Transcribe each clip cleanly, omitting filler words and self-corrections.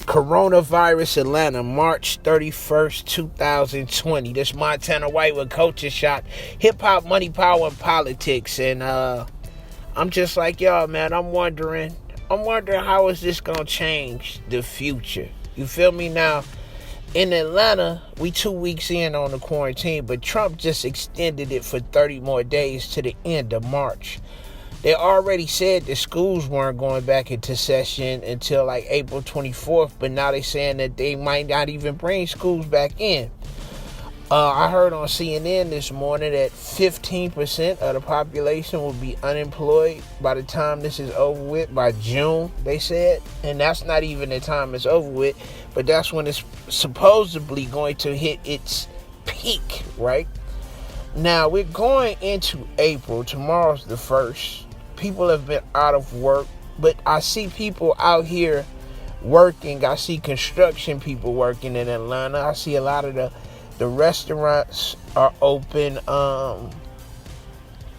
Coronavirus Atlanta, March 31st, 2020. This Montana White with Culture Shock, Hip Hop, Money, Power, and Politics. And I'm just like y'all, man. I'm wondering how is this gonna change the future? You feel me? Now, in Atlanta, we 2 weeks in on the quarantine, but Trump just extended it for 30 more days to the end of March. They already said the schools weren't going back into session until like April 24th, but now they're saying that they might not even bring schools back in. I heard on CNN this morning that 15% of the population will be unemployed by the time this is over with, by June, they said. And that's not even the time it's over with, but that's when it's supposedly going to hit its peak, right? Now, we're going into April. Tomorrow's the 1st. People have been out of work, but I see people out here working. I see construction people working in Atlanta. I see a lot of the restaurants are open.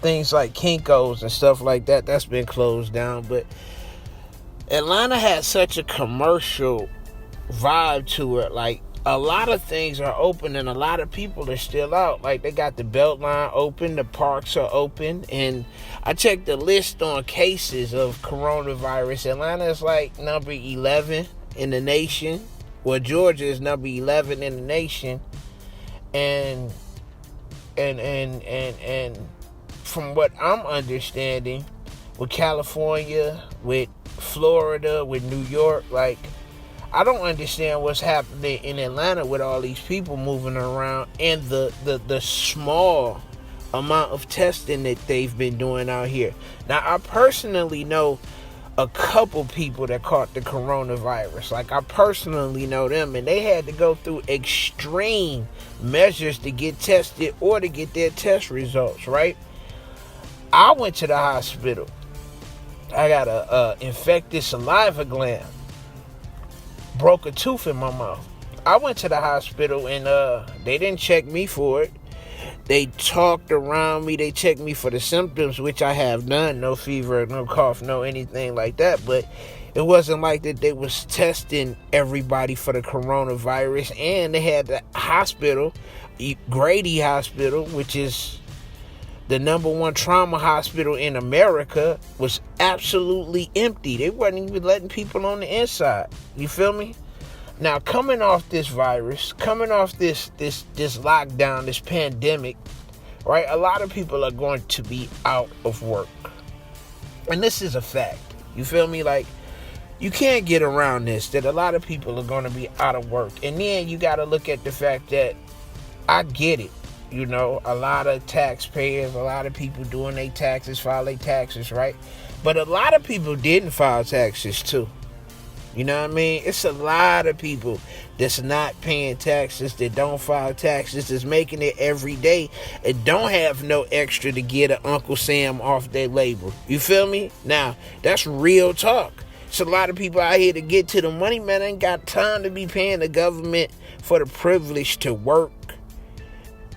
Things like Kinko's and stuff like that, that's been closed down. But Atlanta has such a commercial vibe to it. Like, a lot of things are open and a lot of people are still out. Like, they got the Beltline open, the parks are open, and I checked the list on cases of coronavirus. Atlanta is like number 11 in the nation. Well, Georgia is number 11 in the nation. And from what I'm understanding, with California, with Florida, with New York, like, I don't understand what's happening in Atlanta with all these people moving around and the small amount of testing that they've been doing out here. Now, I personally know a couple people that caught the coronavirus. Like, I personally know them, and they had to go through extreme measures to get tested or to get their test results, right? I went to the hospital. I got a infected saliva gland. Broke a tooth in my mouth. I went to the hospital and they didn't check me for it. They talked around me. They checked me for the symptoms, which I have none. No fever, no cough, no anything like that. But it wasn't like that they was testing everybody for the coronavirus. And they had the hospital, Grady Hospital, which is the number one trauma hospital in America, was absolutely empty. They wasn't even letting people on the inside. You feel me? Now, coming off this virus, coming off this lockdown, this pandemic, right? A lot of people are going to be out of work. And this is a fact. You feel me? Like, you can't get around this, that a lot of people are going to be out of work. And then you got to look at the fact that, I get it. You know, a lot of taxpayers, a lot of people doing their taxes, file their taxes, right? But a lot of people didn't file taxes too. You know what I mean? It's a lot of people that's not paying taxes, that don't file taxes, that's making it every day, and don't have no extra to get an Uncle Sam off their label. You feel me? Now, that's real talk. It's a lot of people out here to get to the money, man. Ain't got time to be paying the government for the privilege to work.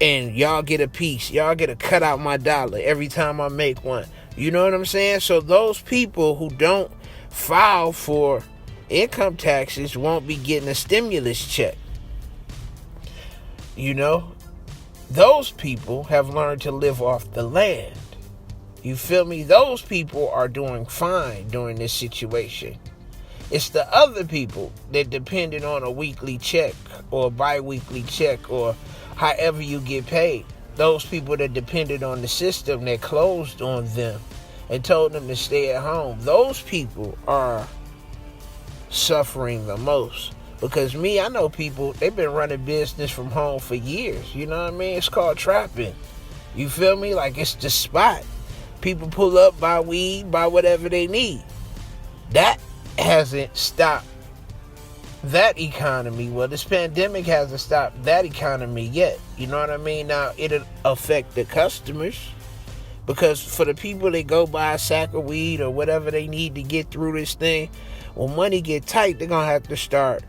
And y'all get a piece. Y'all get a cut out my dollar every time I make one. You know what I'm saying? So those people who don't file for income taxes won't be getting a stimulus check. You know? Those people have learned to live off the land. You feel me? Those people are doing fine during this situation. It's the other people that depended on a weekly check or a bi-weekly check or however you get paid. Those people that depended on the system that closed on them and told them to stay at home. Those people are suffering the most. Because I know people, they've been running business from home for years. You know what I mean? It's called trapping. You feel me? Like, it's the spot. People pull up, buy weed, buy whatever they need. That hasn't stopped that economy. Well, this pandemic hasn't stopped that economy yet. You know what I mean? Now, it'll affect the customers, because for the people that go buy a sack of weed or whatever they need to get through this thing, when money get tight, they're going to have to start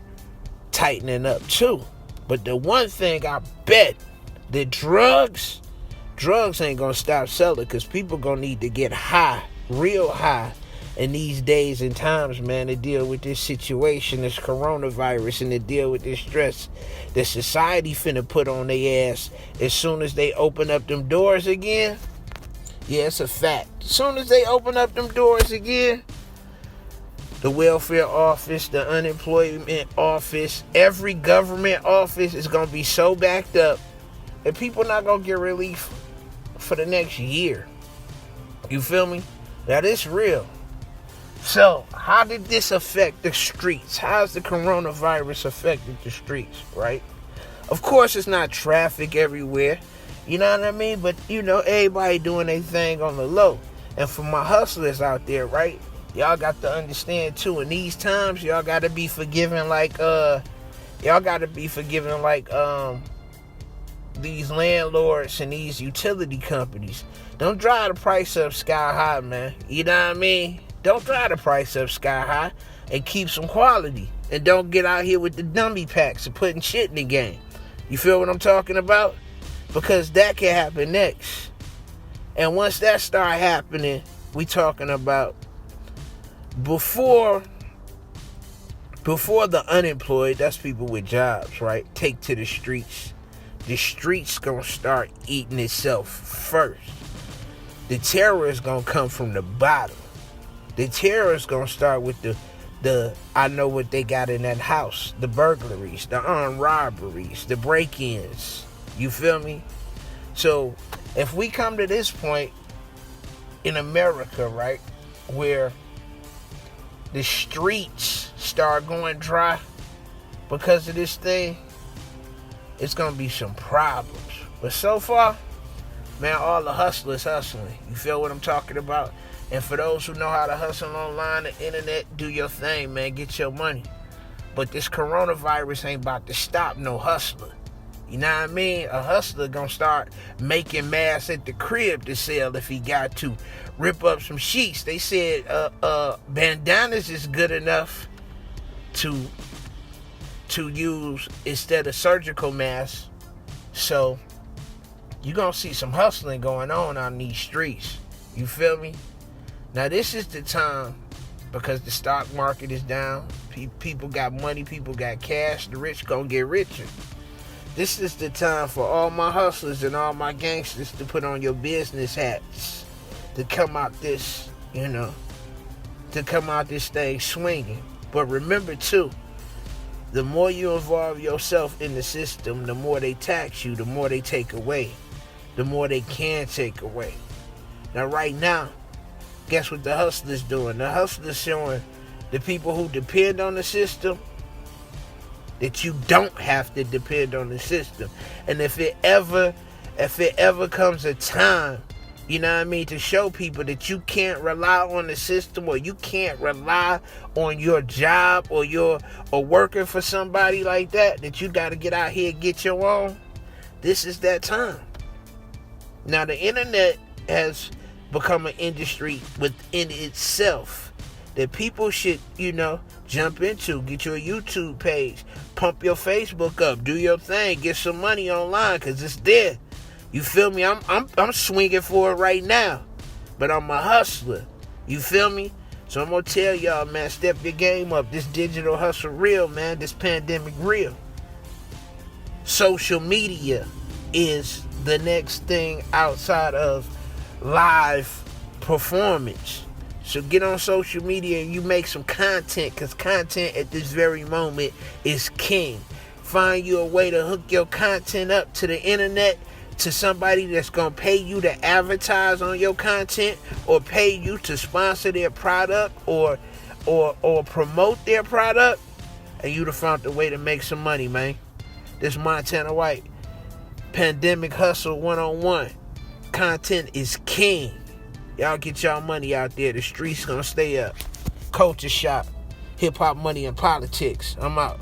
tightening up too. But the one thing I bet, the drugs ain't going to stop selling, because people going to need to get high, real high, in these days and times, man, to deal with this situation, this coronavirus, and to deal with this stress that society finna put on their ass as soon as they open up them doors again. Yeah, it's a fact. As soon as they open up them doors again, the welfare office, the unemployment office, every government office is going to be so backed up that people not going to get relief for the next year. You feel me? Now, this real. So, how did this affect the streets? How's the coronavirus affected the streets, right? Of course, it's not traffic everywhere. You know what I mean? But, everybody doing their thing on the low. And for my hustlers out there, right? Y'all got to understand, too, in these times, y'all got to be forgiving these landlords and these utility companies. Don't drive the price up sky high, man. You know what I mean? Don't drive the price up sky high and keep some quality. And don't get out here with the dummy packs and putting shit in the game. You feel what I'm talking about? Because that can happen next. And once that start happening, we talking about before the unemployed, that's people with jobs, right, take to the streets. The streets gonna start eating itself first. The terror is gonna come from the bottom. The terror is gonna start with the I know what they got in that house, the burglaries, the armed robberies, the break-ins. You feel me? So if we come to this point in America, right, where the streets start going dry because of this thing, it's going to be some problems. But so far, man, all the hustlers hustling. You feel what I'm talking about? And for those who know how to hustle online, the internet, do your thing, man. Get your money. But this coronavirus ain't about to stop no hustler. You know what I mean? A hustler gonna start making masks at the crib to sell if he got to. Rip up some sheets. They said bandanas is good enough to use instead of surgical masks. So you're gonna see some hustling going on these streets. You feel me? Now this is the time, because the stock market is down. People got money, people got cash. The rich gonna get richer. This is the time for all my hustlers and all my gangsters to put on your business hats, to come out this, to come out this thing swinging. But remember too, the more you involve yourself in the system, the more they tax you, the more they take away, the more they can take away. Now right now, guess what the hustlers doing? The hustlers showing the people who depend on the system that you don't have to depend on the system. And if it ever comes a time, to show people that you can't rely on the system, or you can't rely on your job or working for somebody like that you got to get out here and get your own, this is that time. Now the internet has become an industry within itself that people should, jump into. Get your YouTube page, pump your Facebook up, do your thing, get some money online, because it's there. You feel me? I'm swinging for it right now, but I'm a hustler. You feel me? So I'm gonna tell y'all, man, step your game up. This digital hustle real, man. This pandemic real. Social media is the next thing outside of live performance. So get on social media and you make some content, because content at this very moment is king. Find you a way to hook your content up to the internet, to somebody that's going to pay you to advertise on your content, or pay you to sponsor their product or promote their product, and you'd have found a way to make some money, man. This Montana White. Pandemic Hustle 101. Content is king. Y'all get y'all money out there. The streets gonna stay up. Culture Shop. Hip Hop, Money, and Politics. I'm out.